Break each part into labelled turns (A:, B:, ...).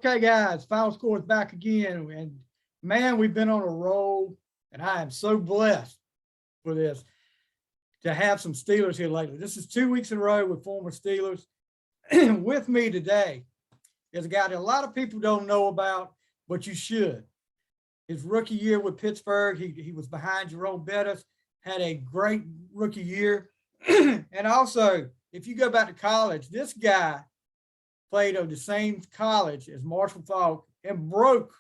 A: Okay, guys, Final Score is back again. And man, we've been on a roll, and I am so blessed for this to have some Steelers here lately. This is 2 weeks in a row with former Steelers. With me today is a guy that a lot of people don't know about, but you should. His rookie year with Pittsburgh, he was behind Jerome Bettis, had a great rookie year. And also, if you go back to college, this guy played at the same college as Marshall Faulk and broke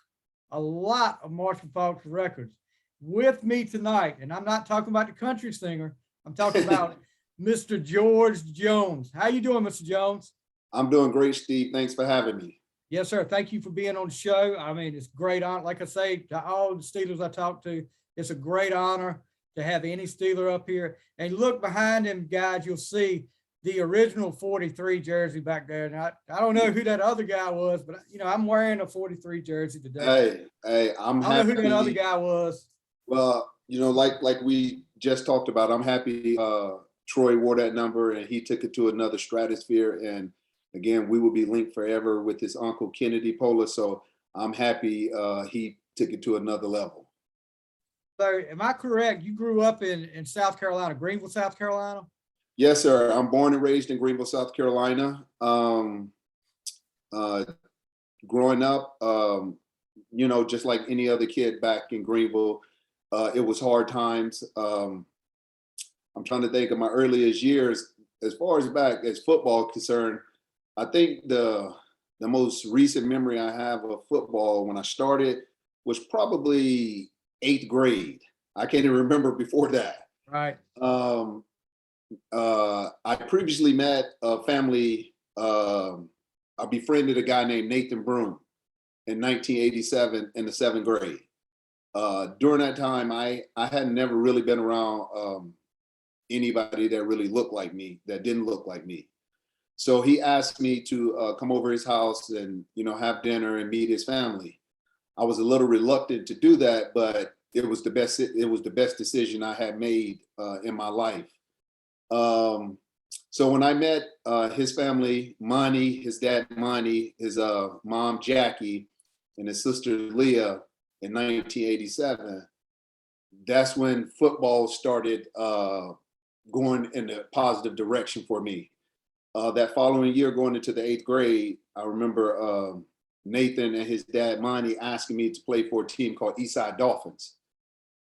A: a lot of Marshall Faulk's records. With me tonight, and I'm not talking about the country singer, I'm talking about Mr. George Jones. How you doing, Mr. Jones?
B: I'm doing great, Steve. Thanks for having me.
A: Yes, sir. Thank you for being on the show. I mean, it's a great honor. Like I say, to all the Steelers I talk to, it's a great honor to have any Steeler up here. And look behind him, guys, you'll see the original 43 jersey back there. And I don't know who that other guy was, but I'm wearing a 43 jersey today.
B: Hey, I'm happy.
A: I don't know who that other guy was.
B: Well, like we just talked about, I'm happy Troy wore that number and he took it to another stratosphere. And again, we will be linked forever with his Uncle Kennedy Pola. So I'm happy he took it to another level.
A: So am I correct? You grew up in South Carolina, Greenville, South Carolina?
B: Yes, sir. I'm born and raised in Greenville, South Carolina. Growing up, just like any other kid back in Greenville, it was hard times. I'm trying to think of my earliest years, as far as back as football concerned. I think the most recent memory I have of football when I started was probably 8th grade. I can't even remember before that.
A: Right.
B: I previously met a family. I befriended a guy named Nathan Broom in 1987 in the 7th grade. During that time, I had never really been around anybody that really looked like me, that didn't look like me. So he asked me to come over his house and, have dinner and meet his family. I was a little reluctant to do that, but it was the best decision I had made in my life. So when I met his family, Monty, his dad Monty, his mom Jackie, and his sister Leah in 1987, that's when football started going in a positive direction for me. That following year, going into the 8th grade, I remember Nathan and his dad Monty asking me to play for a team called Eastside Dolphins.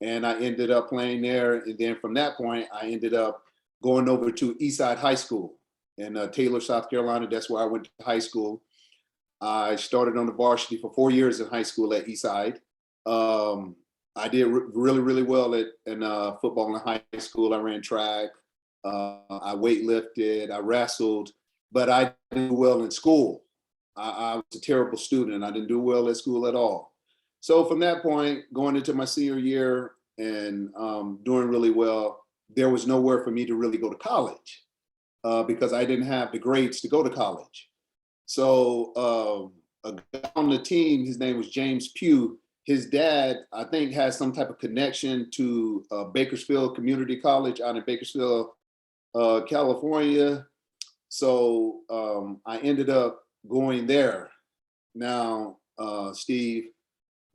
B: And I ended up playing there. And then from that point, I ended up going over to Eastside High School in Taylor, South Carolina. That's where I went to high school. I started on the varsity for 4 years in high school at Eastside. I did really, really well in football in high school. I ran track. I weightlifted, I wrestled, but I didn't do well in school. I was a terrible student. I didn't do well at school at all. So from that point, going into my senior year and doing really well, there was nowhere for me to really go to college because I didn't have the grades to go to college. So a guy on the team, his name was James Pugh. His dad, I think, has some type of connection to Bakersfield Community College out in Bakersfield, California. So I ended up going there. Now, Steve,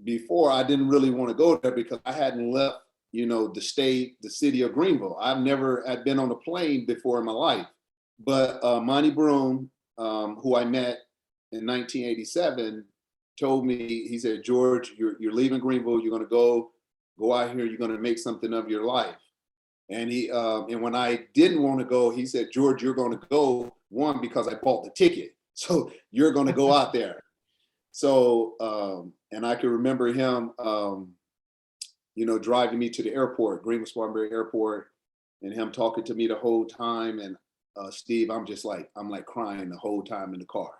B: before I didn't really want to go there because I hadn't left, the state, the city of Greenville. I've never had been on a plane before in my life. But Monty Broom, who I met in 1987, told me, he said, George, you're leaving Greenville. You're going to go out here. You're going to make something of your life. And and when I didn't want to go, he said, George, you're going to go, one, because I bought the ticket. So you're going to go out there. So, and I can remember him, driving me to the airport, Greenville-Spartanburg Airport, and him talking to me the whole time. And Steve, I'm crying the whole time in the car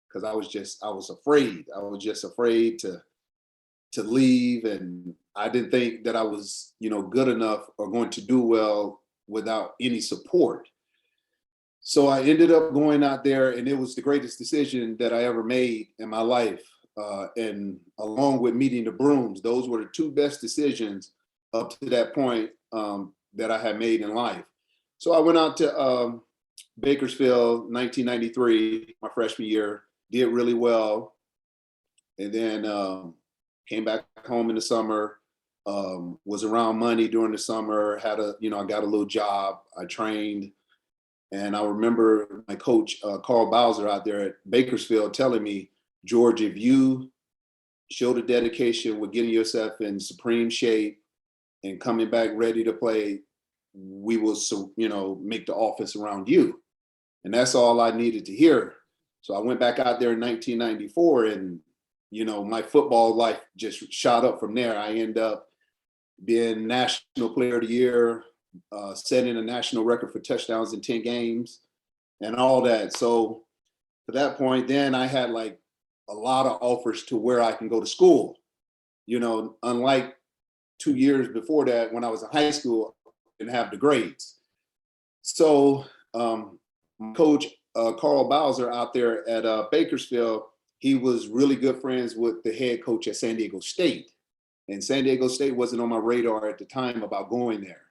B: because I was afraid. I was just afraid to leave. And I didn't think that I was, good enough or going to do well without any support. So I ended up going out there, and it was the greatest decision that I ever made in my life. And along with meeting the Brooms, those were the two best decisions up to that point that I had made in life. So I went out to Bakersfield, 1993, my freshman year, did really well. and then came back home in the summer. Was around money during the summer. I got a little job. I trained, and I remember my coach Carl Bowser out there at Bakersfield telling me, George, if you show the dedication with getting yourself in supreme shape and coming back ready to play, we will, make the offense around you. And that's all I needed to hear. So I went back out there in 1994, and, my football life just shot up from there. I ended up being National Player of the Year, setting a national record for touchdowns in 10 games and all that. So at that point, then I had like a lot of offers to where I can go to school. Unlike 2 years before that, when I was in high school, I didn't have the grades. So coach Carl Bowser out there at Bakersfield, he was really good friends with the head coach at San Diego State. And San Diego State wasn't on my radar at the time about going there.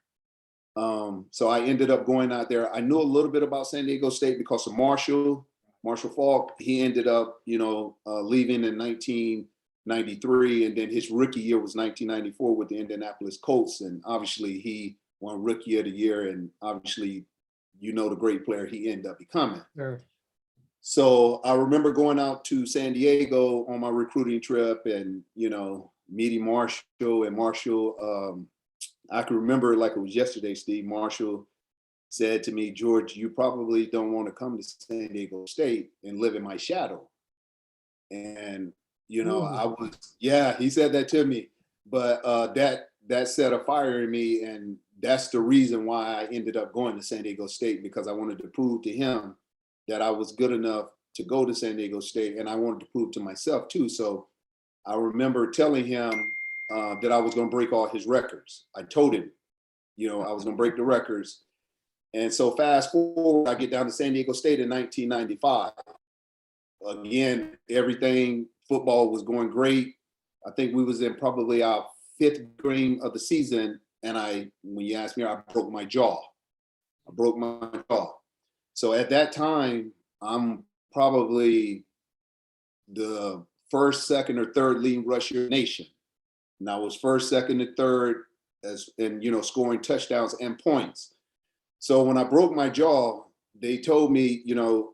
B: So I ended up going out there. I knew a little bit about San Diego State because of Marshall Falk. He ended up, leaving in 1993, and then his rookie year was 1994 with the Indianapolis Colts. And obviously he won Rookie of the Year, and obviously, the great player he ended up becoming.
A: Sure.
B: So I remember going out to San Diego on my recruiting trip, and, meeting Marshall. And Marshall, I can remember like it was yesterday, Steve. Marshall said to me, George, you probably don't want to come to San Diego State and live in my shadow. And, he said that to me. But that set a fire in me. And that's the reason why I ended up going to San Diego State, because I wanted to prove to him that I was good enough to go to San Diego State. And I wanted to prove to myself too. So I remember telling him that I was going to break all his records. I told him, I was going to break the records. And so fast forward, I get down to San Diego State in 1995. Again, everything, football was going great. I think we was in probably our 5th game of the season. And when you ask me, I broke my jaw. So at that time, I'm probably the first, second, or third leading rusher in the nation. And I was first, second, and third scoring touchdowns and points. So when I broke my jaw, they told me,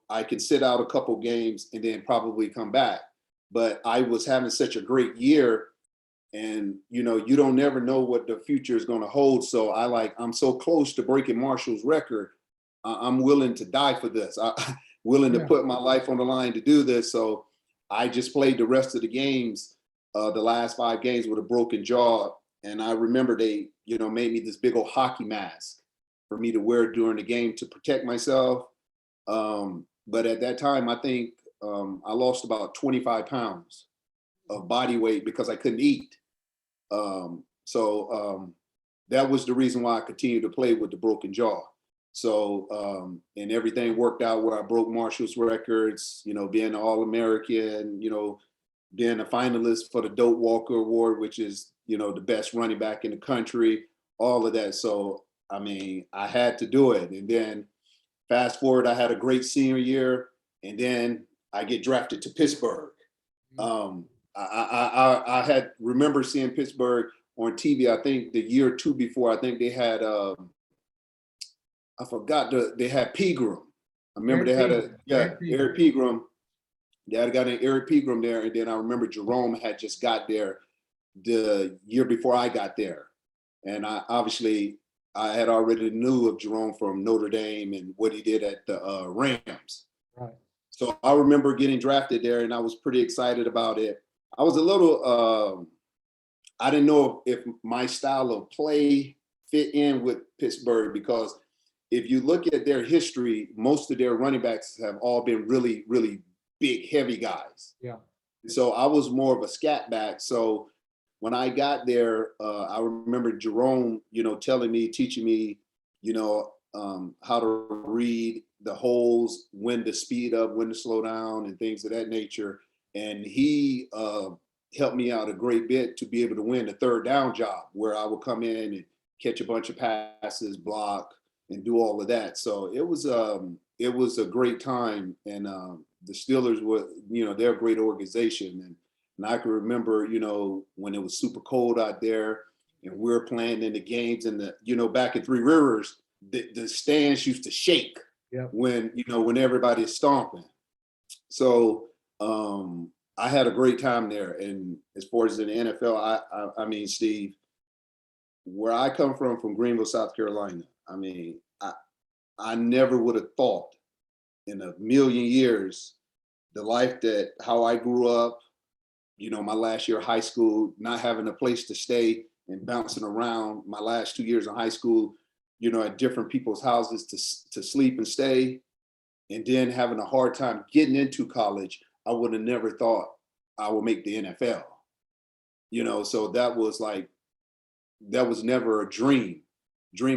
B: I could sit out a couple games and then probably come back. But I was having such a great year, and, you don't never know what the future is going to hold. So I'm so close to breaking Marshall's record. I'm willing to die for this. I'm willing to put my life on the line to do this. So I just played the rest of the games, the last 5 games, with a broken jaw. And I remember they, made me this big old hockey mask for me to wear during the game to protect myself. But at that time, I think I lost about 25 pounds of body weight because I couldn't eat. So that was the reason why I continued to play with the broken jaw. So, and everything worked out where I broke Marshall's records, being an All-American, being a finalist for the Doak Walker Award, which is, the best running back in the country, all of that. So, I had to do it. And then fast forward, I had a great senior year, and then I get drafted to Pittsburgh. I had remember seeing Pittsburgh on TV. I think the year or two before, I think they had, they had Pegram. I remember Eric Pegram. They had a guy named Eric Pegram there. And then I remember Jerome had just got there the year before I got there. And I had already knew of Jerome from Notre Dame and what he did at the Rams.
A: Right.
B: So I remember getting drafted there, and I was pretty excited about it. I was a little, I didn't know if my style of play fit in with Pittsburgh, because if you look at their history, most of their running backs have all been really, really big, heavy guys.
A: Yeah.
B: So I was more of a scat back. So when I got there, I remember Jerome, telling me, teaching me, how to read the holes, when to speed up, when to slow down, and things of that nature. And he helped me out a great bit to be able to win the third down job, where I would come in and catch a bunch of passes, block, and do all of that. So it was a great time. And the Steelers were, they're a great organization. And And I can remember, when it was super cold out there and we were playing in the games and back in Three Rivers, the stands used to shake when everybody's stomping. So I had a great time there. And as far as in the NFL, I mean, Steve, where I come from Greenville, South Carolina, I mean, I never would have thought in a million years the life how I grew up, my last year of high school, not having a place to stay and bouncing around my last 2 years of high school, at different people's houses to sleep and stay, and then having a hard time getting into college. I would have never thought I would make the NFL. So that was never a dream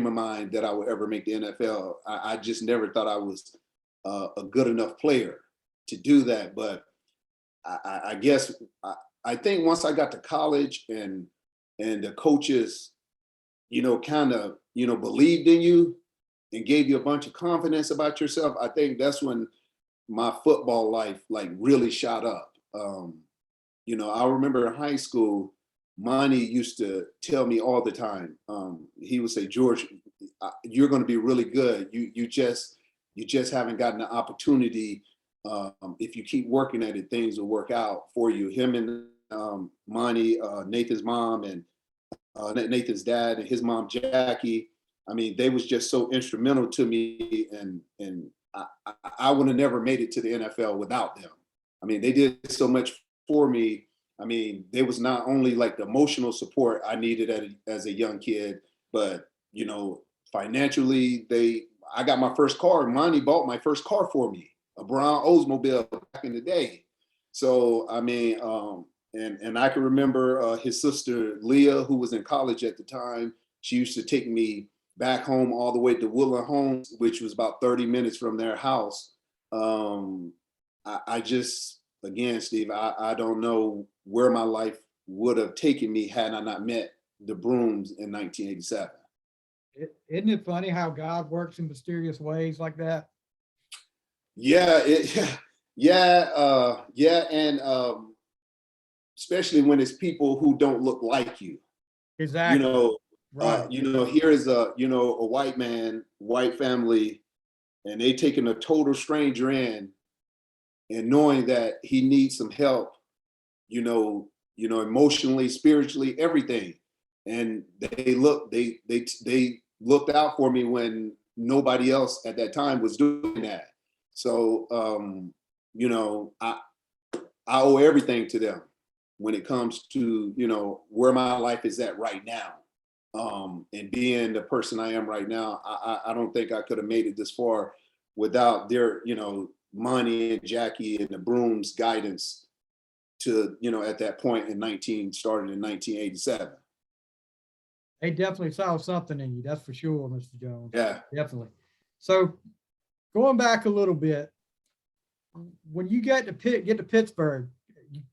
B: of mine that I would ever make the NFL. I just never thought I was a good enough player to do that. But I guess I think once I got to college and the coaches, kind of, believed in you and gave you a bunch of confidence about yourself, I think that's when my football life like really shot up. I remember in high school, Monty used to tell me all the time. He would say, "George, you're going to be really good. You just haven't gotten the opportunity. If you keep working at it, things will work out for you." Him and Monty, Nathan's mom, and Nathan's dad, and his mom Jackie. I mean, they was just so instrumental to me, and I would have never made it to the NFL without them. I mean, they did so much for me. I mean, there was not only like the emotional support I needed as a young kid, but financially, I got my first car. Monty bought my first car for me, a brown Oldsmobile back in the day. So I mean, and I can remember his sister Leah, who was in college at the time. She used to take me back home all the way to Woodland Homes, which was about 30 minutes from their house. I just, again, Steve, I don't know where my life would have taken me had I not met the Brooms in 1987.
A: Isn't it funny how God works in mysterious ways like that?
B: Yeah, and especially when it's people who don't look like you.
A: Exactly. Right.
B: Here is a white man, white family, and they taking a total stranger in, and knowing that he needs some help, emotionally, spiritually, everything. And they looked out for me when nobody else at that time was doing that. So I owe everything to them when it comes to where my life is at right now. And being the person I am right now, I don't think I could have made it this far without their, Monty and Jackie and the Brooms' guidance to, at that point started in 1987.
A: They definitely saw something in you. That's for sure, Mr. Jones.
B: Yeah.
A: Definitely. So going back a little bit, when you get to Pittsburgh,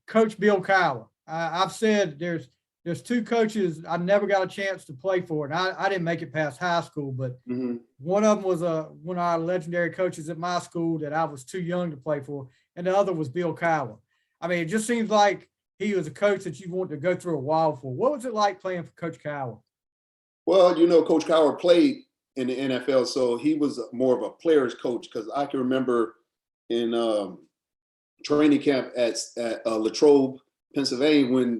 A: Coach Bill Cowher. I've said there's two coaches I never got a chance to play for, and I didn't make it past high school, but one of them was one of our legendary coaches at my school that I was too young to play for, and the other was Bill Cowher. I mean, it just seems like he was a coach that you want to go through a while for. What was it like playing for Coach Cowher?
B: Well, Coach Cowher played in the NFL, so he was more of a player's coach, because I can remember in training camp at Latrobe, Pennsylvania,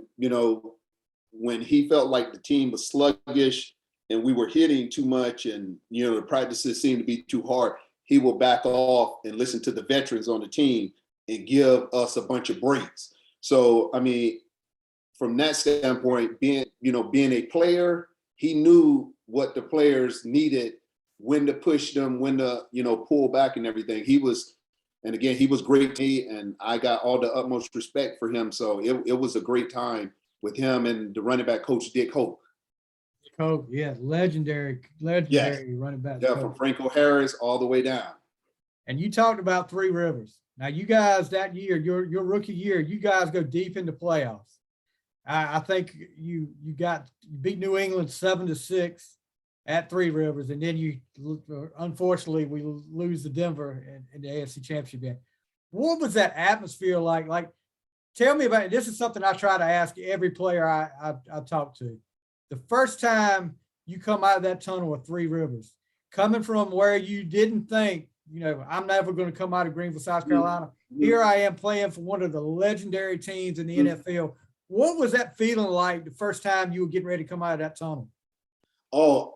B: when he felt like the team was sluggish and we were hitting too much and, the practices seemed to be too hard, he will back off and listen to the veterans on the team and give us a bunch of breaks. So, I mean, from that standpoint, being a player, he knew what the players needed, when to push them, when to, pull back and everything. He was great to me, and I got all the utmost respect for him. So it was a great time with him and the running back coach, Dick Hope.
A: Hope, yeah, legendary running back.
B: Yeah, from Franco Harris all the way down.
A: And you talked about Three Rivers. Now, you guys that year, your rookie year, you guys go deep into playoffs. I think you beat New England 7-6 at Three Rivers, and then unfortunately we lose to Denver in the AFC Championship game. What was that atmosphere like? Like, tell me about, this is something I try to ask every player I talk to. The first time you come out of that tunnel of Three Rivers, coming from where you didn't think, I'm never going to come out of Greenville, South Carolina. Here I am playing for one of the legendary teams in the NFL. What was that feeling like the first time you were getting ready to come out of that tunnel?
B: Oh,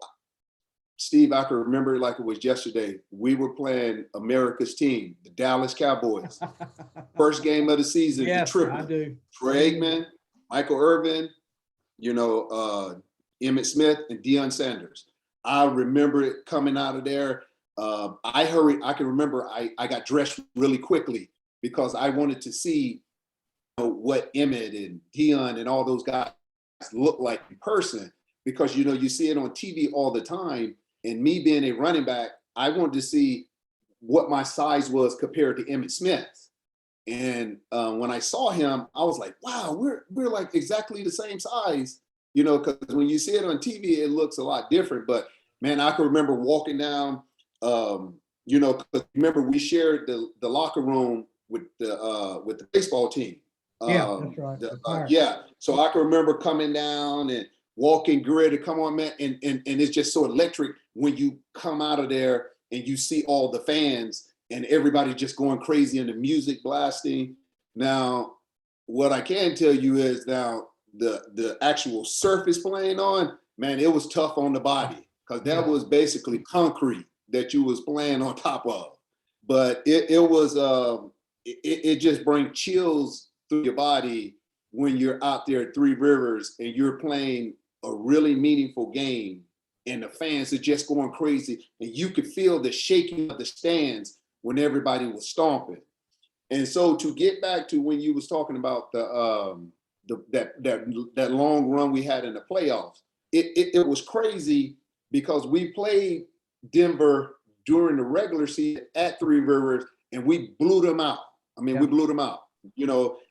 B: Steve, I can remember it like it was yesterday. We were playing America's team, the Dallas Cowboys. First game of the season,
A: Yes,
B: the triplet.
A: I do.
B: Troy Aikman, Michael Irvin, Emmitt Smith, and Deion Sanders. I remember it coming out of there. I can remember I got dressed really quickly because I wanted to see what Emmett and Deion and all those guys look like in person, because you see it on TV all the time. And me being a running back, I wanted to see what my size was compared to Emmitt Smith. And when I saw him, I was like, wow, we're like exactly the same size, because when you see it on TV, it looks a lot different. But man, I can remember walking down, because remember we shared the locker room with the baseball team.
A: Yeah, that's right.
B: Yeah. So I can remember coming down and walking grid to come on, man. And it's just so electric when you come out of there and you see all the fans and everybody just going crazy and the music blasting. Now, what I can tell you is now the actual surface playing on, man, it was tough on the body because that was basically concrete that you was playing on top of. But it just brings chills through your body when you're out there at Three Rivers and you're playing a really meaningful game and the fans are just going crazy and you could feel the shaking of the stands when everybody was stomping. And so to get back to when you was talking about that long run we had in the playoffs, it was crazy because we played Denver during the regular season at Three Rivers and we blew them out. We blew them out.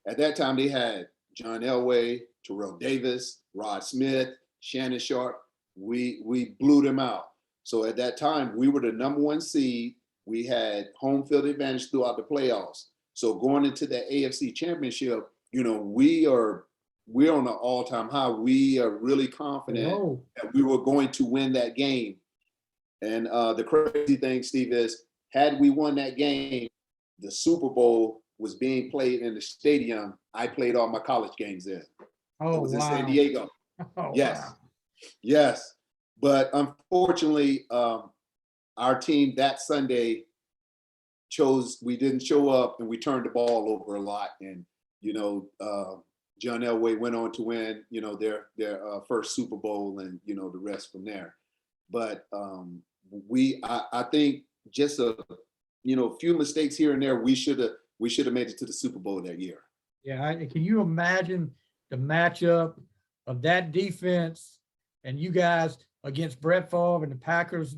B: At that time they had John Elway, Terrell Davis, Rod Smith, Shannon Sharp. We blew them out. So at that time, we were the number one seed. We had home field advantage throughout the playoffs. So going into the AFC Championship, we're on an all-time high. We are really confident that we were going to win that game. And the crazy thing, Steve, is had we won that game, the Super Bowl was being played in the stadium I played all my college games in.
A: Oh,
B: it was
A: wow.
B: in San Diego.
A: Oh,
B: yes.
A: Wow.
B: Yes. But unfortunately, our team that Sunday we didn't show up and we turned the ball over a lot. And, John Elway went on to win, their first Super Bowl and, the rest from there. But I think just a few mistakes here and there, we should have made it to the Super Bowl that year.
A: Yeah. Can you imagine the matchup of that defense and you guys against Brett Favre and the Packers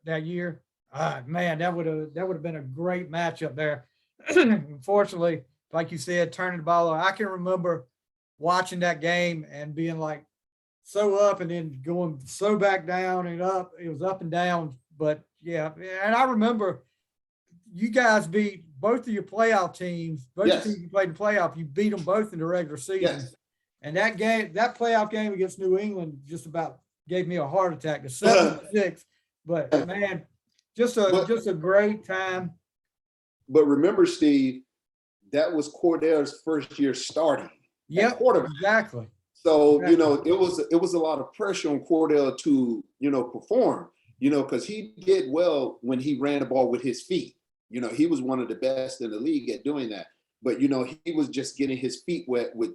A: that year? Man, that would have been a great matchup there. Unfortunately, like you said, turning the ball over. I can remember watching that game and being like so up and then going so back down and up. It was up and down, but yeah. And I remember you guys beat both of your playoff teams. Both
B: Yes.
A: teams you played in the playoff, you beat them both in the regular season.
B: Yes.
A: And that playoff game against New England just about gave me a heart attack. The 7-6, but man, just a great time.
B: But remember, Steve, that was Cordell's first year starting.
A: Yeah, exactly.
B: So it was a lot of pressure on Cordell to perform. Because he did well when he ran the ball with his feet. He was one of the best in the league at doing that. But he was just getting his feet wet with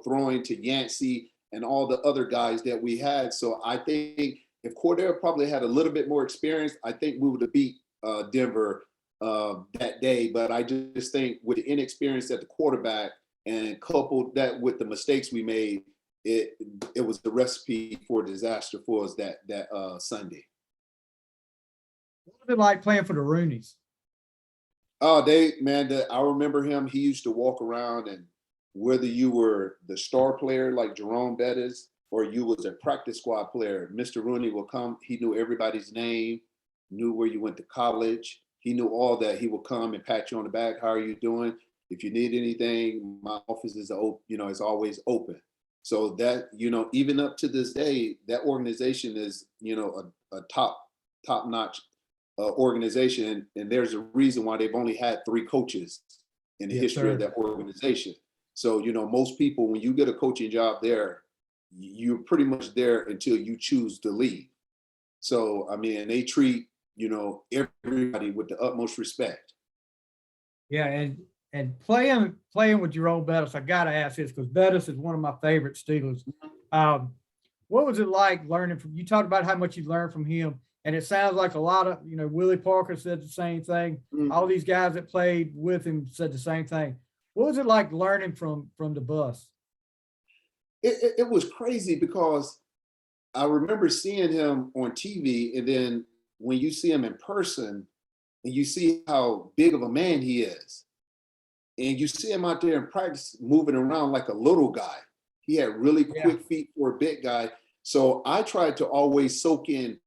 B: throwing to Yancey and all the other guys that we had. So I think if Cordell probably had a little bit more experience, I think we would have beat Denver that day. But I just think with the inexperience at the quarterback and coupled that with the mistakes we made, it was the recipe for disaster for us that Sunday.
A: What was it like playing for the Rooneys?
B: Oh, I remember him. He used to walk around, and whether you were the star player like Jerome Bettis or you was a practice squad player, Mr. Rooney will come. He knew everybody's name, knew where you went to college. He knew all that. He would come and pat you on the back. How are you doing? If you need anything, my office is open, it's always open. So that, even up to this day, that organization is, a top notch organization. And there's a reason why they've only had 3 coaches in the
A: Yes,
B: history of
A: sir.
B: that organization. So, most people, when you get a coaching job there, you're pretty much there until you choose to leave. So, I mean, they treat, everybody with the utmost respect.
A: Yeah, and playing with Jerome Bettis, I gotta ask this because Bettis is one of my favorite Steelers. Um, what was it like learning from? You talked about how much you learned from him, and it sounds like a lot of Willie Parker said the same thing. All these guys that played with him said the same thing. What was it like learning from the bus?
B: It was crazy because I remember seeing him on TV, and then when you see him in person and you see how big of a man he is, and you see him out there in practice moving around like a little guy. He had really
A: Yeah,
B: quick feet for a big guy. So I tried to always soak in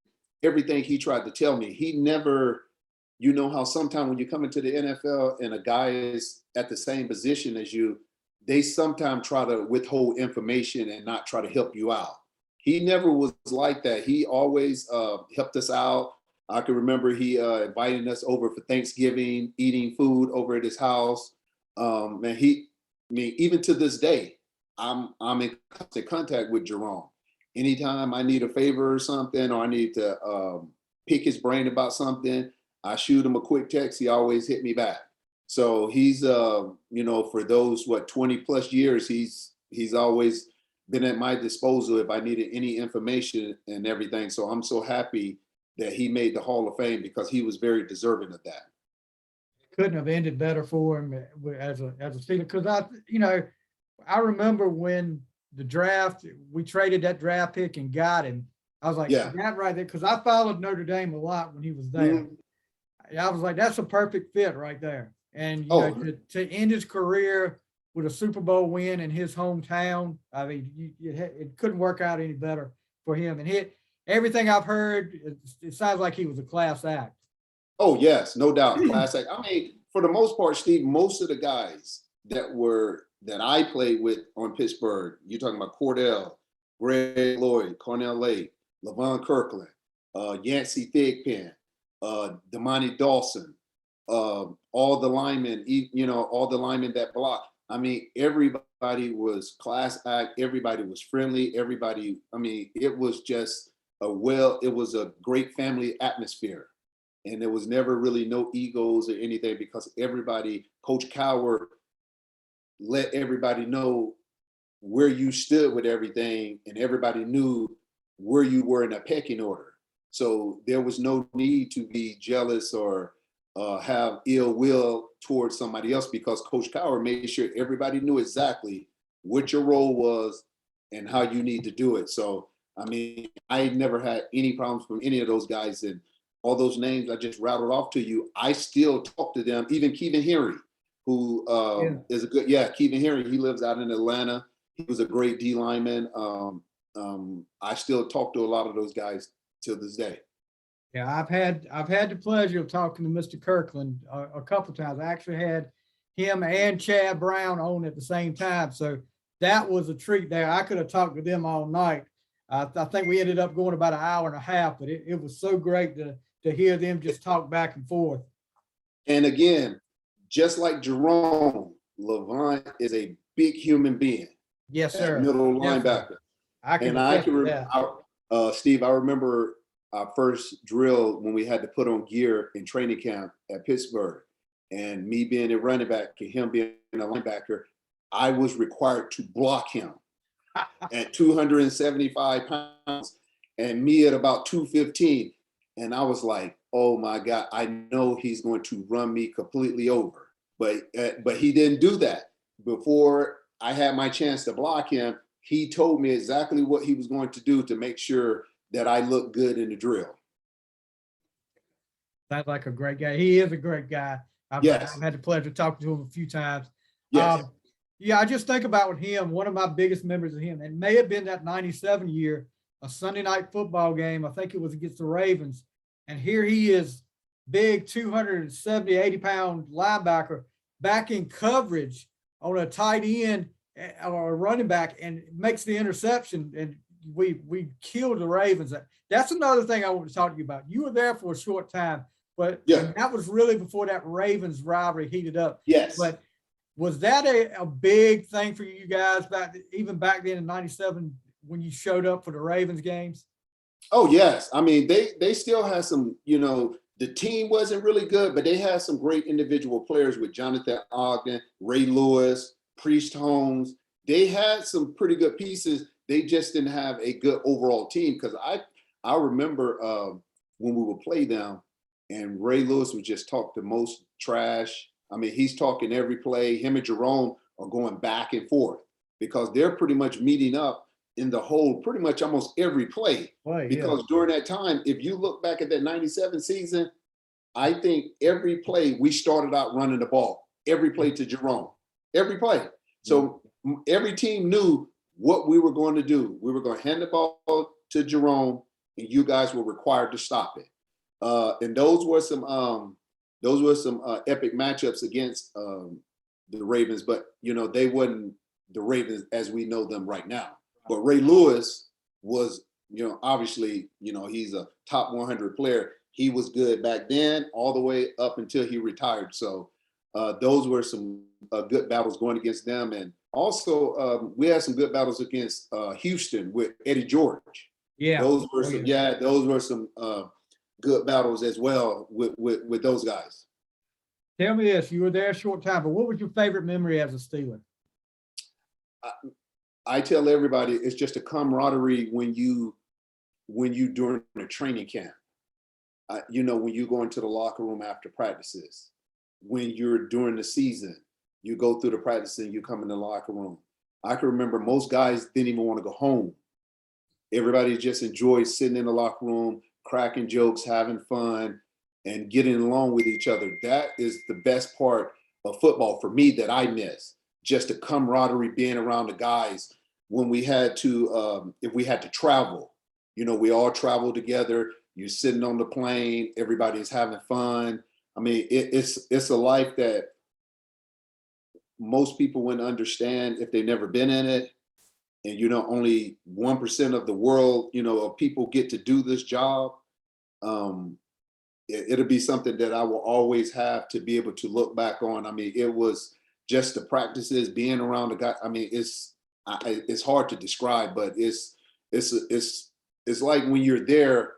B: everything he tried to tell me. He never, how sometimes when you come into the NFL and a guy is at the same position as you, they sometimes try to withhold information and not try to help you out. He never was like that. He always helped us out. I can remember he inviting us over for Thanksgiving, eating food over at his house. And even to this day, I'm in constant contact with Jerome. Anytime I need a favor or something, or I need to pick his brain about something, I shoot him a quick text. He always hit me back. So he's, for those 20 plus years, he's always been at my disposal if I needed any information and everything. So I'm so happy that he made the Hall of Fame because he was very deserving of that.
A: couldn't have ended better for him as a Steeler because I remember when the draft we traded that draft pick and got him. I was like,
B: Yeah.
A: that right there, because I followed Notre Dame a lot when he was there.
B: Mhm.
A: I was like, that's a perfect fit right there. And
B: Oh,
A: to end his career with a Super Bowl win in his hometown, I mean, it couldn't work out any better for him. And everything I've heard, it sounds like he was a class act.
B: oh yes, no doubt. Classic. I mean, for the most part, Steve, most of the guys that I played with on Pittsburgh, you're talking about Cordell, Greg Lloyd, Cornell Lake, Levon Kirkland, Yancey Thigpen, Damani Dawson, all the linemen, all the linemen that block. I mean, everybody was class act. Everybody was friendly. Everybody, I mean, it was just it was a great family atmosphere. And there was never really no egos or anything because everybody, Coach Coward let everybody know where you stood with everything, and everybody knew where you were in a pecking order. So there was no need to be jealous or have ill will towards somebody else because Coach Coward made sure everybody knew exactly what your role was and how you need to do it. So, I mean, I never had any problems from any of those guys. And all those names I just rattled off to you, I still talk to them, even Kevin Henry, who is a good, Kevin Henry, he lives out in Atlanta. He was a great D lineman. I still talk to a lot of those guys till this day.
A: Yeah, I've had the pleasure of talking to Mr. Kirkland a couple of times. I actually had him and Chad Brown on at the same time, so that was a treat there. I could have talked to them all night. I think we ended up going about an hour and a half, but it was so great to hear them just talk back and forth.
B: And again, just like Jerome, Levon is a big human being.
A: Yes,
B: At
A: sir.
B: middle
A: Definitely.
B: linebacker.
A: I can
B: And I
A: attest
B: can
A: to
B: remember,
A: that.
B: Steve, I remember our first drill when we had to put on gear in training camp at Pittsburgh. And me being a running back and him being a linebacker, I was required to block him at 275 pounds and me at about 215. And I was like, oh my God, I know he's going to run me completely over. But he didn't do that. Before I had my chance to block him, he told me exactly what he was going to do to make sure that I looked good in the drill.
A: Sounds like a great guy. He is a great guy.
B: Yes.
A: I've had the pleasure of talking to him a few times.
B: Yes.
A: Yeah, I just think about with him, one of my biggest memories of him, and may have been that 97 year, a Sunday night football game. I think it was against the Ravens. And here he is, big 270, 80 pound linebacker. back in coverage on a tight end or a running back and makes the interception, and we killed the Ravens. That's another thing I want to talk to you about. You were there for a short time, but
B: Yeah.
A: that was really before that Ravens rivalry heated up.
B: Yes.
A: But was that a big thing for you guys even back then in '97 when you showed up for the Ravens games?
B: Oh yes. I mean, they still had some, the team wasn't really good, but they had some great individual players with Jonathan Ogden, Ray Lewis, Priest Holmes. They had some pretty good pieces. They just didn't have a good overall team. Because I remember when we would play them, and Ray Lewis would just talk the most trash. I mean, he's talking every play. Him and Jerome are going back and forth because they're pretty much meeting up in the whole, pretty much almost every play.
A: Right,
B: Because during that time, if you look back at that '97 season, I think every play we started out running the ball, every play to Jerome, every play. So every team knew what we were going to do. We were going to hand the ball to Jerome, and you guys were required to stop it. And those were some epic matchups against the Ravens, but they wasn't the Ravens as we know them right now. But Ray Lewis was, obviously, he's a top 100 player. He was good back then, all the way up until he retired. So those were some good battles going against them. And also, we had some good battles against Houston with Eddie George.
A: Yeah.
B: Those were some good battles as well with those guys.
A: Tell me this: you were there a short time, but what was your favorite memory as a Steeler?
B: I tell everybody it's just a camaraderie when you during a training camp. When you go into the locker room after practices, when you're during the season, you go through the practice and you come in the locker room. I can remember most guys didn't even want to go home. Everybody just enjoyed sitting in the locker room, cracking jokes, having fun, and getting along with each other. That is the best part of football for me that I miss. Just the camaraderie, being around the guys when we had to, if we had to travel, we all traveled together. You're sitting on the plane, everybody's having fun. I mean, it's a life that most people wouldn't understand if they've never been in it. And only 1% of the world, of people get to do this job. It'll be something that I will always have to be able to look back on. I mean, it was just the practices, being around the guy. I mean, it's hard to describe, but it's like when you're there,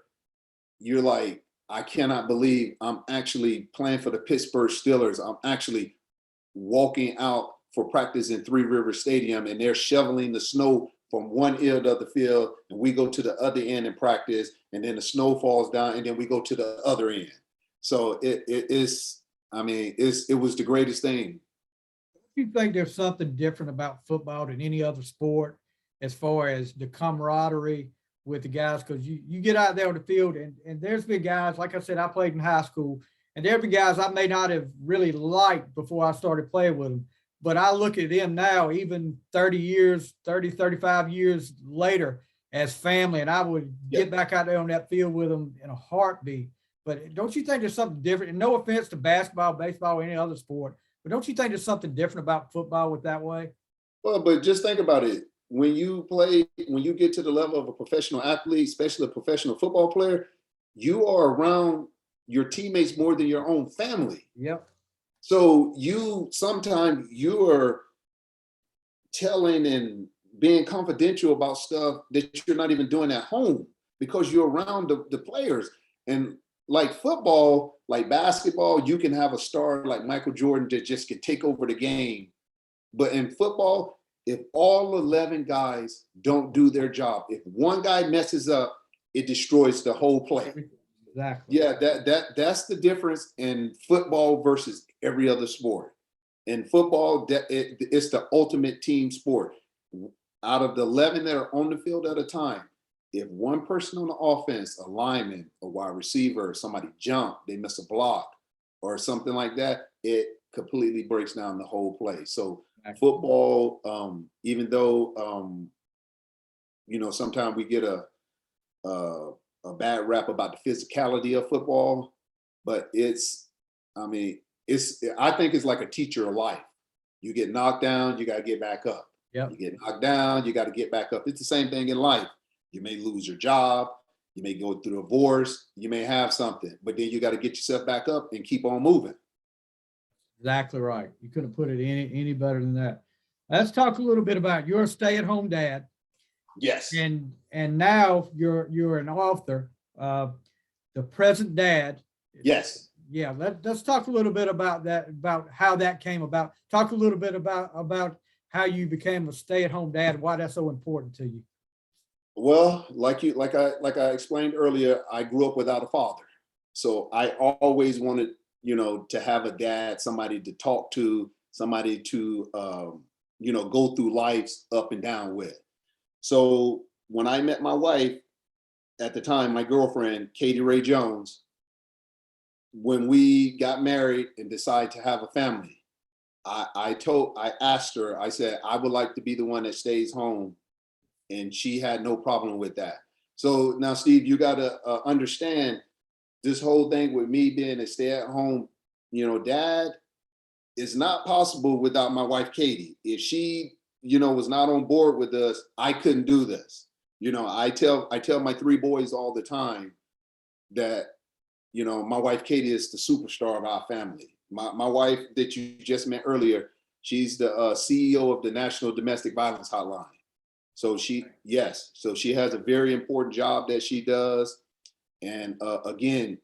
B: you're like, I cannot believe I'm actually playing for the Pittsburgh Steelers. I'm actually walking out for practice in Three Rivers Stadium, and they're shoveling the snow from one end of the field, and we go to the other end and practice, and then the snow falls down, and then we go to the other end. So it was the greatest thing.
A: Do you think there's something different about football than any other sport as far as the camaraderie with the guys? Because you get out there on the field, and there's been guys, like I said, I played in high school, and there have been guys I may not have really liked before I started playing with them. But I look at them now, even 35 years later, as family, and I would get back out there on that field with them in a heartbeat. But don't you think there's something different? And no offense to basketball, baseball, or any other sport, but don't you think there's something different about football with that way?
B: Well, but just think about it. When you get to the level of a professional athlete, especially a professional football player, you are around your teammates more than your own family.
A: Yep.
B: So sometimes you are telling and being confidential about stuff that you're not even doing at home because you're around the players. And like football, like basketball, you can have a star like Michael Jordan that just can take over the game. But in football, if all 11 guys don't do their job, if one guy messes up, it destroys the whole play.
A: Exactly.
B: Yeah, that's the difference in football versus every other sport. In football, it's the ultimate team sport. Out of the 11 that are on the field at a time, if one person on the offense, a lineman, a wide receiver, somebody jump, they miss a block or something like that, it completely breaks down the whole play. So football, even though sometimes we get a bad rap about the physicality of football, but it's I think it's like a teacher of life. You get knocked down, you got to get back up.
A: Yep.
B: You get knocked down, you got to get back up. It's the same thing in life. You may lose your job, you may go through a divorce, you may have something, but then you got to get yourself back up and keep on moving.
A: Exactly right. You couldn't put it any better than that. Let's talk a little bit about you're a stay-at-home dad,
B: Yes.
A: and now you're an author, the present dad.
B: Yes.
A: Yeah, let's talk a little bit about that, about how that came about. Talk a little bit about how you became a stay-at-home dad, why that's so important to you.
B: Well, like I explained earlier, I grew up without a father. So I always wanted, to have a dad, somebody to talk to, somebody to, go through life's up and down with. So when I met my wife at the time, my girlfriend, Katie Ray Jones, when we got married and decided to have a family, I asked her, I said, I would like to be the one that stays home. And she had no problem with that. So now, Steve, you got to understand this whole thing with me being a stay-at-home, dad is not possible without my wife, Katie. If she, was not on board with us, I couldn't do this. I tell my three boys all the time that, my wife, Katie, is the superstar of our family. My wife that you just met earlier, she's the CEO of the National Domestic Violence Hotline. So she has a very important job that she does. And again,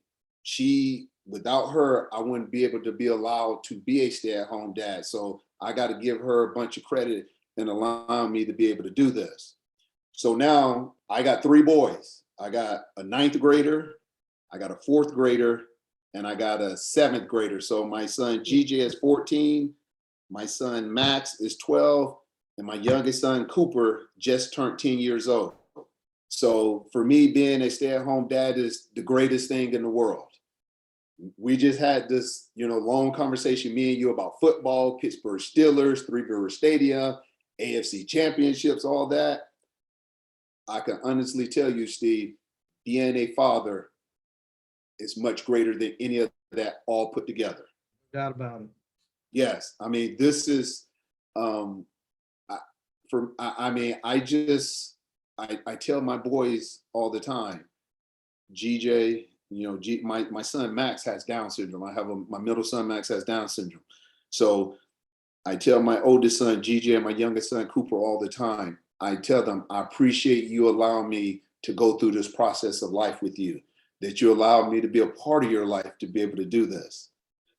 B: without her, I wouldn't be able to be allowed to be a stay-at-home dad. So I got to give her a bunch of credit and allow me to be able to do this. So now I got three boys. I got a ninth grader, I got a fourth grader, and I got a seventh grader. So my son GJ is 14, my son Max is 12, and my youngest son Cooper just turned 10 years old. So for me, being a stay-at-home dad is the greatest thing in the world. We just had this, long conversation, me and you, about football, Pittsburgh Steelers, Three River Stadium, AFC championships, all that. I can honestly tell you, Steve, being a father is much greater than any of that all put together.
A: No doubt about it.
B: Yes. I mean, this is, I tell my boys all the time, GJ, my son Max has Down syndrome. I have my middle son Max has Down syndrome. So I tell my oldest son GJ and my youngest son Cooper all the time, I tell them, I appreciate you allowing me to go through this process of life with you, that you allowed me to be a part of your life to be able to do this.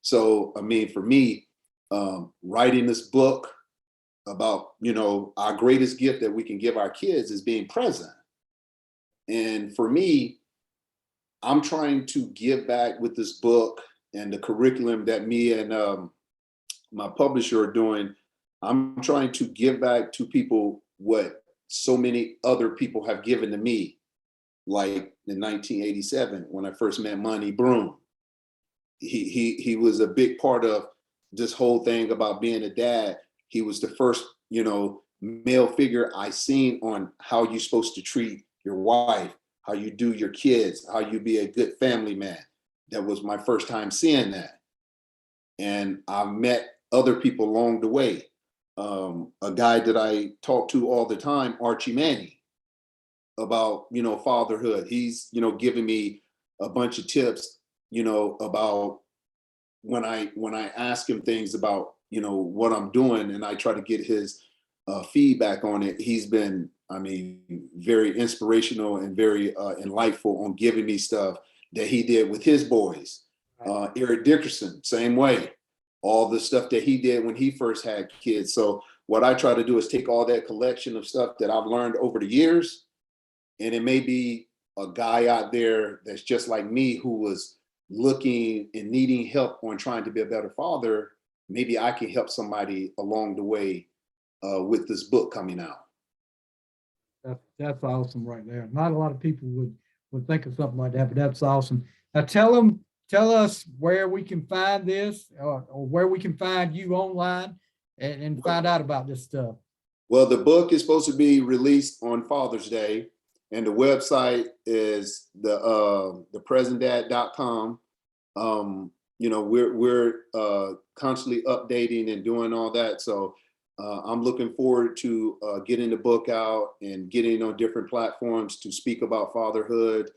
B: So, I mean, for me, writing this book about, our greatest gift that we can give our kids is being present. And for me, I'm trying to give back with this book and the curriculum that me and my publisher are doing. I'm trying to give back to people what so many other people have given to me, like in 1987 when I first met Monty Broom. He was a big part of this whole thing about being a dad. He was the first, male figure I seen on how you're supposed to treat your wife, how you do your kids, how you be a good family man. That was my first time seeing that. And I've met other people along the way. A guy that I talk to all the time, Archie Manning, about, fatherhood. He's, giving me a bunch of tips, about when I ask him things about, what I'm doing, and I try to get his feedback on it. He's been, very inspirational and very enlightful on giving me stuff that he did with his boys. Eric Dickerson, same way. All the stuff that he did when he first had kids. So what I try to do is take all that collection of stuff that I've learned over the years, and it may be a guy out there that's just like me who was looking and needing help on trying to be a better father. Maybe I can help somebody along the way with this book coming out.
A: That's awesome right there. Not a lot of people would think of something like that, but that's awesome. Now tell us where we can find this or where we can find you online and find out about this stuff.
B: Well, the book is supposed to be released on Father's Day, and the website is thepresentdad.com. we're constantly updating and doing all that. So I'm looking forward to getting the book out and getting on different platforms to speak about fatherhood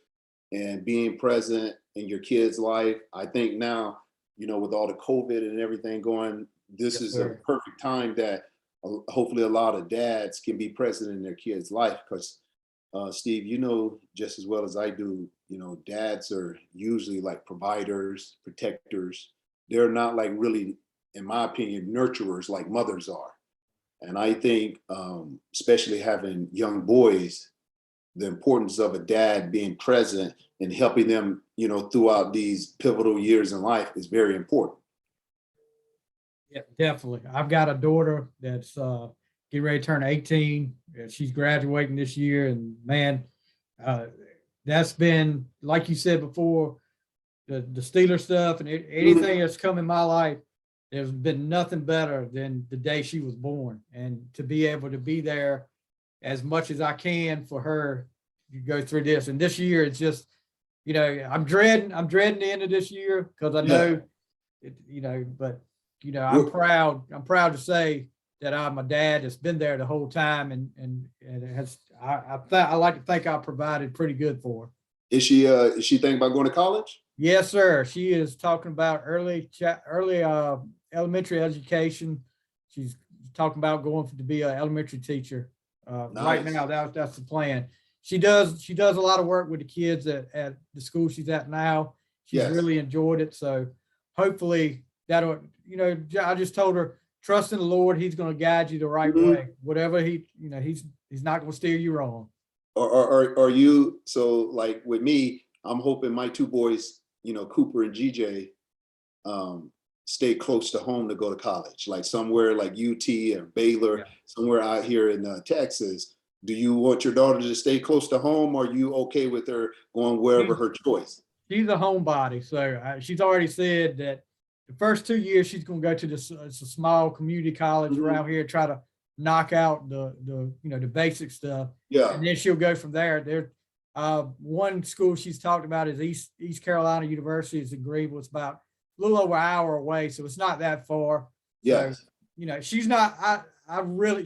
B: and being present in your kid's life. I think now, with all the COVID and everything going, this
A: Yes,
B: is
A: sir.
B: a perfect time that hopefully a lot of dads can be present in their kids' life. Because Steve, just as well as I do, dads are usually like providers, protectors. They're not like really, in my opinion, nurturers like mothers are. And I think, especially having young boys, the importance of a dad being present and helping them, throughout these pivotal years in life is very important.
A: Yeah, definitely. I've got a daughter that's getting ready to turn 18. She's graduating this year, and man, uh, that's been, like you said before, the Steeler stuff and
B: Mhm.
A: anything that's come in my life. There's been nothing better than the day she was born, and to be able to be there as much as I can for her to go through this. And this year, it's just, I'm dreading the end of this year because I
B: Yeah.
A: know but I'm
B: We're-
A: proud. I'm proud to say that I'm a dad that's been there the whole time, and it has. I like to think I provided pretty good for her.
B: is she thinking about going to college?
A: Yes, sir. She is talking about early elementary education. She's talking about going to be an elementary teacher. Right
B: Nice.
A: now, that's the plan. She does a lot of work with the kids at the school she's at now. She's
B: Yes.
A: really enjoyed it. So hopefully that'll, I just told her, trust in the Lord, He's going to guide you the right
B: Mhm.
A: way. Whatever He's not going to steer you wrong.
B: Are you, so like with me, I'm hoping my two boys, Cooper and GJ, um, stay close to home to go to college, like somewhere like UT or Baylor,
A: Yeah.
B: somewhere out here in Texas. Do you want your daughter to stay close to home, or are you okay with her going wherever
A: She's
B: her choice?
A: she's a homebody, so she's already said that the first 2 years she's going to go to this. It's a small community college
B: Mhm.
A: around here, try to knock out the basic stuff,
B: Yeah.
A: and then she'll go from there. One school she's talked about is East Carolina University. It's in Greenville. It's about a little over an hour away, so it's not that far. So
B: Yes.
A: she's not.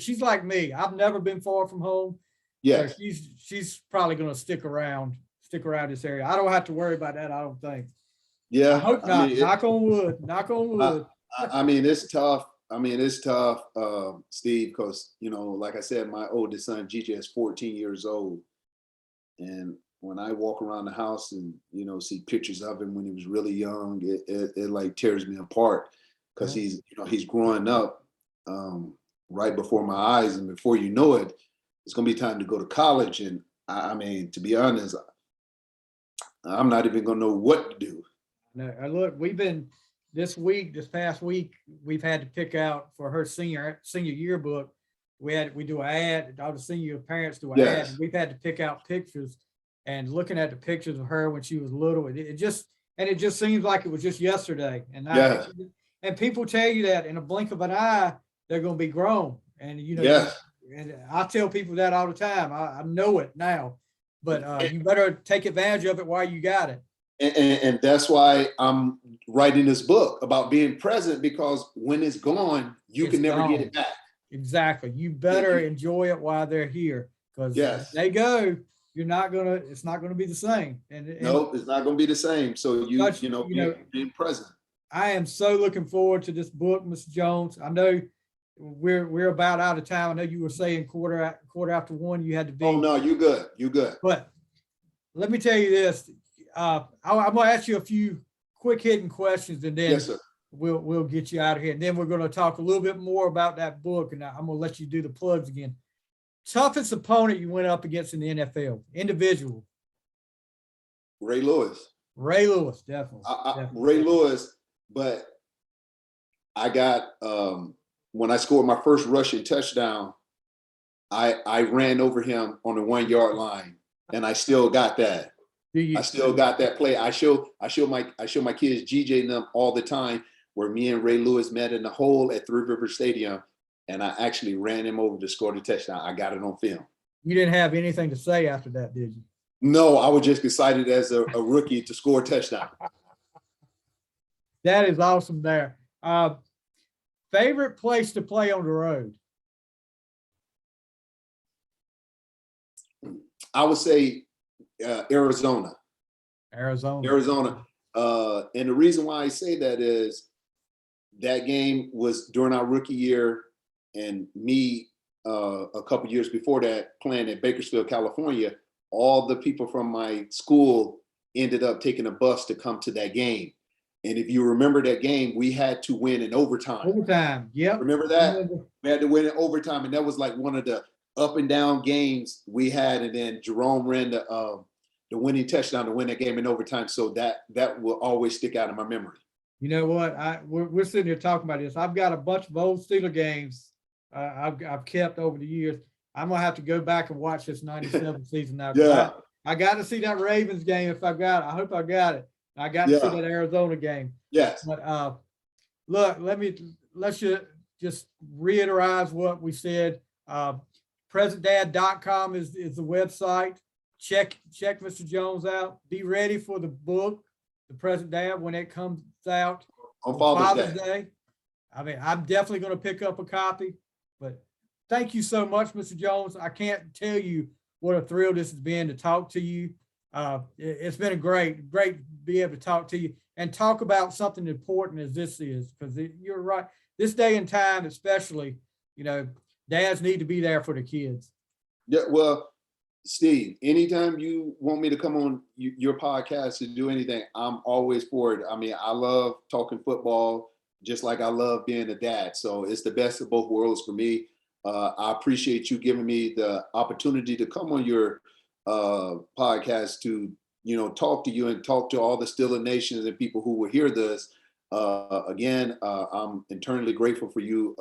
A: She's like me. I've never been far from home, so
B: Yes.
A: she's probably going to stick around this area. I don't have to worry about that. I don't think. I
B: Yeah.
A: hope
B: I mean,
A: not. Knock on wood. Knock on
B: I,
A: wood.
B: I mean, it's tough. I mean, it's tough, Steve, because, like I said, my oldest son, GJ, is 14 years old. And when I walk around the house and, see pictures of him when he was really young, it like tears me apart because
A: Yeah.
B: he's growing up right before my eyes. And before you know it, it's going to be time to go to college. And I mean, to be honest, I'm not even going to know what to do.
A: No, look, this past week, we've had to pick out for her senior yearbook. We do an ad. All the senior parents do an ad,
B: Yes.
A: and we've had to pick out pictures. And looking at the pictures of her when she was little, it just seems like it was just yesterday.
B: Yes.
A: And people tell you that in a blink of an eye, they're going to be grown. And
B: Yes.
A: and I tell people that all the time. I know it now, but you better take advantage of it while you got it.
B: And that's why I'm writing this book about being present, because when it's gone, you
A: It's
B: can never get
A: gone.
B: it back.
A: Exactly. You better enjoy it while they're here, because
B: Yes.
A: they go, it's not gonna be the same. And
B: No, it's not going to be the same. So
A: such,
B: being present.
A: I am so looking forward to this book, Mr. Jones. I know we're about out of time. I know you were saying quarter after one you had to
B: Oh
A: be,
B: no, you good. You good.
A: but let me tell you this. I'm gonna ask you a few quick hitting questions, and then
B: Yes, sir.
A: we'll get you out of here. And then we're gonna talk a little bit more about that book, and I'm gonna let you do the plugs again. Toughest opponent you went up against in the NFL, individual.
B: Ray Lewis.
A: Ray Lewis, definitely. Definitely.
B: Ray Lewis, but I got when I scored my first rushing touchdown, I ran over him on the 1 yard line, and I still got that.
A: Do you?
B: I still got that play. I show my kids, GJ and them, all the time, where me and Ray Lewis met in the hole at Three River Stadium, and I actually ran him over to score the touchdown. I got it on film.
A: You didn't have anything to say after that, did you?
B: No, I was just excited as a rookie to score a touchdown.
A: That is awesome there. Favorite place to play on the road?
B: I would say Arizona.
A: Arizona.
B: Arizona. And the reason why I say that is that game was during our rookie year, and me a couple years before that playing at Bakersfield, California. All the people from my school ended up taking a bus to come to that game. And if you remember that game, we had to win in overtime.
A: Overtime. Yep.
B: Remember that? We had to win in overtime, and that was like one of the up and down games we had. And then Jerome ran the winning touchdown to win that game in overtime. So that will always stick out in my memory.
A: You know what? We're sitting here talking about this. I've got a bunch of old Steeler games I've kept over the years. I'm gonna have to go back and watch this '97 season now.
B: Yeah.
A: I got to see that Ravens game if I got it. I hope I got it. I got to see that Arizona game.
B: Yes.
A: But look, let's just reiterate what we said. PresentDad.com is the website. Check Mr. Jones out. Be ready for the book, The Present Dad, when it comes out
B: on Father's
A: Day. I mean, I'm definitely going to pick up a copy. But thank you so much, Mr. Jones. I can't tell you what a thrill this has been to talk to you. It's been a great to be able to talk to you and talk about something important as this is, because you're right. This day and time, especially, dads need to be there for the kids.
B: Yeah, well, Steve, anytime you want me to come on your podcast to do anything, I'm always for it. I mean, I love talking football, just like I love being a dad. So it's the best of both worlds for me. I appreciate you giving me the opportunity to come on your podcast to, talk to you and talk to all the Steeler Nations and people who will hear this. Again, I'm eternally grateful for you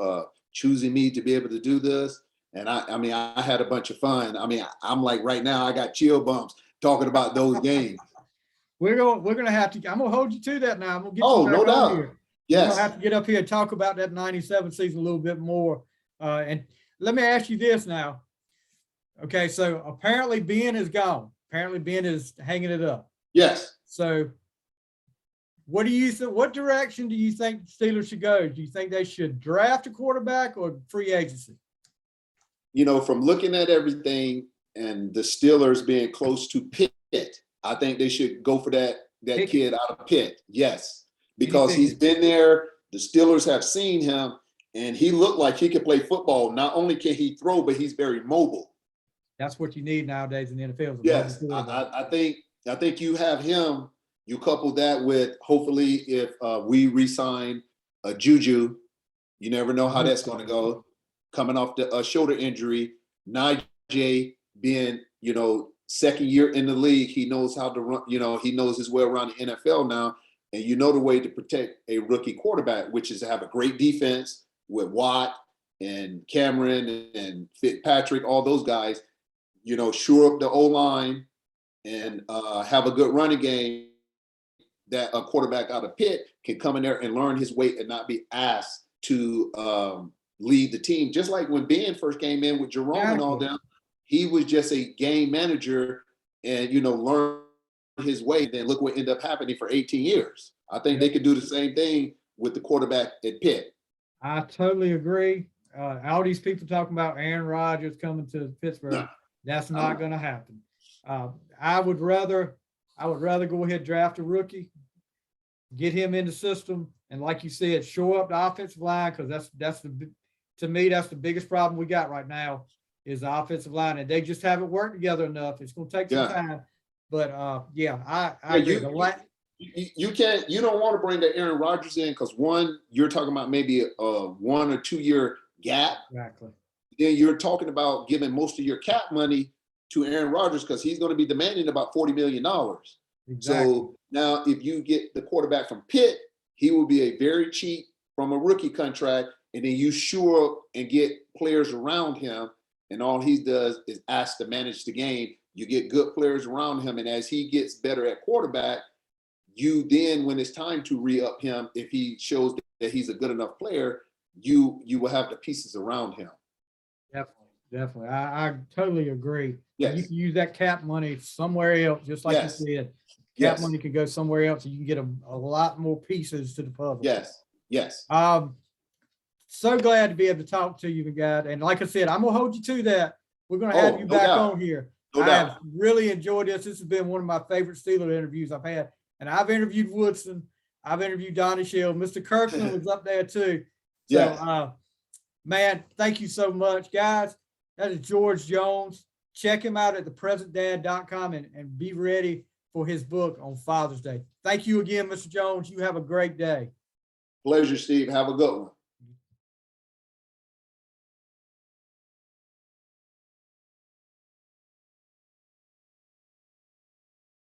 B: choosing me to be able to do this. And I had a bunch of fun. I mean, I'm like right now, I got chill bumps talking about those games.
A: We're gonna have to. I'm gonna hold you to that now. I'm gonna get
B: you
A: back
B: no doubt.
A: here.
B: Yes.
A: We're gonna have to get up here and talk about that '97 season a little bit more. And let me ask you this now. Okay, so apparently Ben is gone. Apparently Ben is hanging it up.
B: Yes.
A: So what do you think? What direction do you think the Steelers should go? Do you think they should draft a quarterback or free agency?
B: From looking at everything and the Steelers being close to Pitt, I think they should go for that kid out of Pitt. Yes, because he's been there. The Steelers have seen him, and he looked like he could play football. Not only can he throw, but he's very mobile.
A: That's what you need nowadays in the NFL.
B: Yes, I think you have him. You couple that with, hopefully, if we re-sign Juju, you never know how that's going to go. Coming off the shoulder injury, Najee being, second year in the league, he knows how to run, he knows his way around the NFL now. And the way to protect a rookie quarterback, which is to have a great defense with Watt and Cameron and Fitzpatrick, all those guys, shore up the O-line and have a good running game that a quarterback out of Pitt can come in there and learn his way and not be asked to lead the team. Just like when Ben first came in with Jerome and all them, he was just a game manager and, learn his way. Then look what ended up happening for 18 years. I think they could do the same thing with the quarterback at Pitt.
A: I totally agree. All these people talking about Aaron Rodgers coming to Pittsburgh. No, that's not going to happen. I would rather go ahead and draft a rookie, get him in the system, and like you said, shore up the offensive line, because to me that's the biggest problem we got right now is the offensive line, and they just haven't worked together enough. It's going to take some time, but I agree.
B: You don't want to bring the Aaron Rodgers in because one, you're talking about maybe a 1 or 2 year gap.
A: Exactly.
B: Then you're talking about giving most of your cap money to Aaron Rodgers because he's going to be demanding about $40 million. Exactly. So now if you get the quarterback from Pitt, he will be a very cheap from a rookie contract, and then you shore up and get players around him, and all he does is ask to manage the game. You get good players around him, and as he gets better at quarterback, you then, when it's time to re-up him, if he shows that he's a good enough player, you will have the pieces around him.
A: Definitely. I totally agree.
B: Yes.
A: You can use that cap money somewhere else, just like you said. cap
B: Yes.
A: money can go somewhere else and you can get a lot more pieces to the puzzle.
B: Yes. Yes.
A: So glad to be able to talk to you, guys. And like I said, I'm gonna hold you to that. We're gonna have you
B: no
A: back
B: doubt.
A: on here.
B: No
A: I
B: doubt.
A: have really enjoyed this. This has been one of my favorite Steeler interviews I've had. And I've interviewed Woodson. I've interviewed Donnie Shield. Mr. Kirkland was up there too. So,
B: Yes.
A: man, thank you so much, guys. That is George Jones. Check him out at thepresentdad.com and be ready for his book on Father's Day. Thank you again, Mr. Jones. You have a great day.
B: Pleasure, Steve. Have a good one.